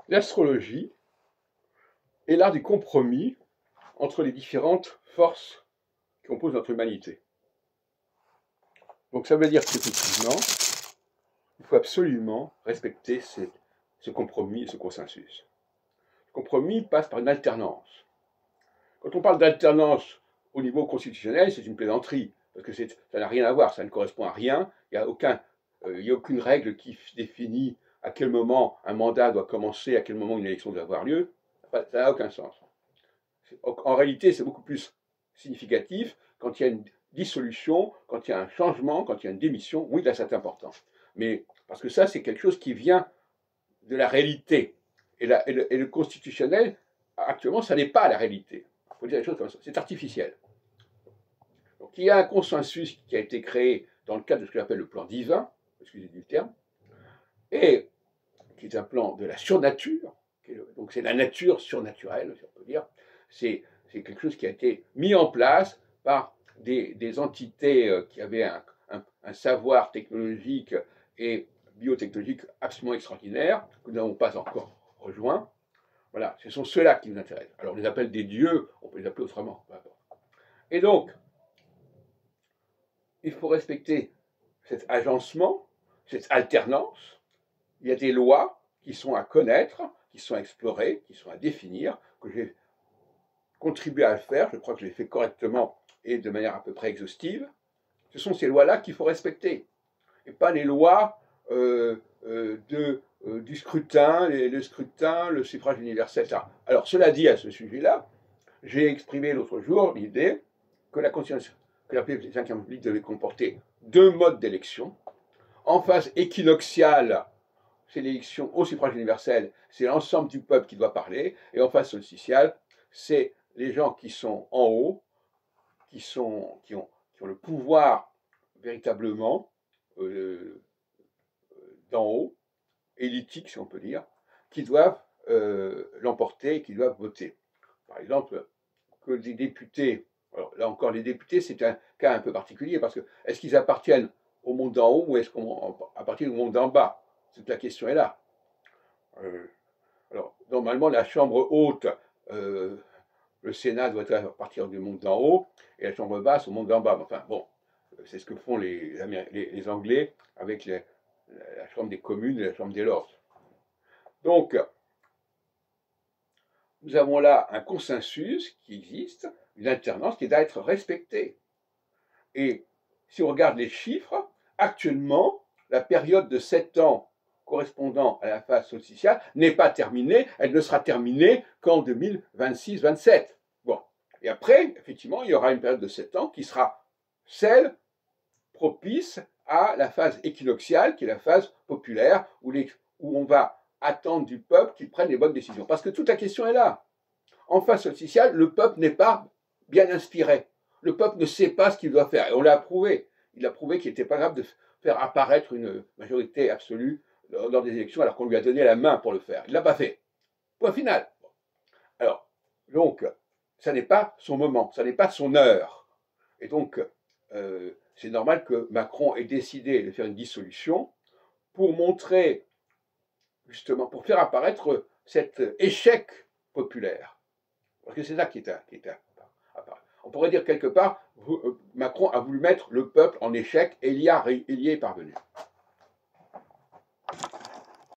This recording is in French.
L'astrologie est l'art du compromis entre les différentes forces qui composent notre humanité. Donc ça veut dire qu'effectivement, il faut absolument respecter ce compromis et ce consensus. Le compromis passe par une alternance. Quand on parle d'alternance au niveau constitutionnel, c'est une plaisanterie, parce que ça n'a rien à voir, ça ne correspond à rien, il n'y a aucune règle qui définit à quel moment un mandat doit commencer, à quel moment une élection doit avoir lieu, ça n'a aucun sens. En réalité, c'est beaucoup plus significatif quand il y a une dissolution, quand il y a un changement, quand il y a une démission. Oui, là, c'est important. Mais parce que ça, c'est quelque chose qui vient de la réalité. Et le constitutionnel, actuellement, ça n'est pas la réalité. Il faut dire les choses comme ça. C'est artificiel. Donc, il y a un consensus qui a été créé dans le cadre de ce que j'appelle le plan divin, excusez du terme, et qui est un plan de la surnature. Donc, c'est la nature surnaturelle, si on peut dire. C'est quelque chose qui a été mis en place par des entités qui avaient un savoir technologique et biotechnologique absolument extraordinaire, que nous n'avons pas encore rejoint. Voilà, ce sont ceux-là qui nous intéressent. Alors on les appelle des dieux, on peut les appeler autrement. Et donc, il faut respecter cet agencement, cette alternance. Il y a des lois qui sont à connaître, qui sont à explorer, qui sont à définir, que j'ai contribué à le faire, je crois que je l'ai fait correctement et de manière à peu près exhaustive. Ce sont ces lois-là qu'il faut respecter, et pas les lois du scrutin, le scrutin, le suffrage universel, etc. Alors, cela dit, à ce sujet-là, j'ai exprimé l'autre jour l'idée que la Constitution, que la République devait comporter deux modes d'élection. En phase équinoxiale, c'est l'élection au suffrage universel, c'est l'ensemble du peuple qui doit parler, et en phase solsticiale, c'est les gens qui sont en haut, qui ont le pouvoir véritablement d'en haut, élitique si on peut dire, qui doivent l'emporter et qui doivent voter. Par exemple, que les députés, alors là encore les députés c'est un cas un peu particulier parce que est-ce qu'ils appartiennent au monde d'en haut ou est-ce qu'on appartient au monde d'en bas? Toute la question est là. Alors normalement la chambre haute, le Sénat doit partir du monde d'en haut et la chambre basse au monde d'en bas. Enfin bon, c'est ce que font les Anglais avec la chambre des communes et la chambre des lords. Donc, nous avons là un consensus qui existe, une alternance qui doit être respectée. Et si on regarde les chiffres, actuellement, la période de 7 ans correspondant à la phase solsticiale n'est pas terminée, elle ne sera terminée qu'en 2026-27. Bon. Et après, effectivement, il y aura une période de 7 ans qui sera celle propice à la phase équinoxiale, qui est la phase populaire, où on va attendre du peuple qu'il prenne les bonnes décisions. Parce que toute la question est là. En phase solsticiale, le peuple n'est pas bien inspiré. Le peuple ne sait pas ce qu'il doit faire. Et on l'a prouvé. Il a prouvé qu'il n'était pas grave de faire apparaître une majorité absolue lors des élections alors qu'on lui a donné la main pour le faire. Il ne l'a pas fait. Point final. Alors, donc, ça n'est pas son moment, ça n'est pas son heure. Et donc, c'est normal que Macron ait décidé de faire une dissolution pour montrer, justement, pour faire apparaître cet échec populaire. Parce que c'est ça qui est à. On pourrait dire quelque part, Macron a voulu mettre le peuple en échec et il y est parvenu.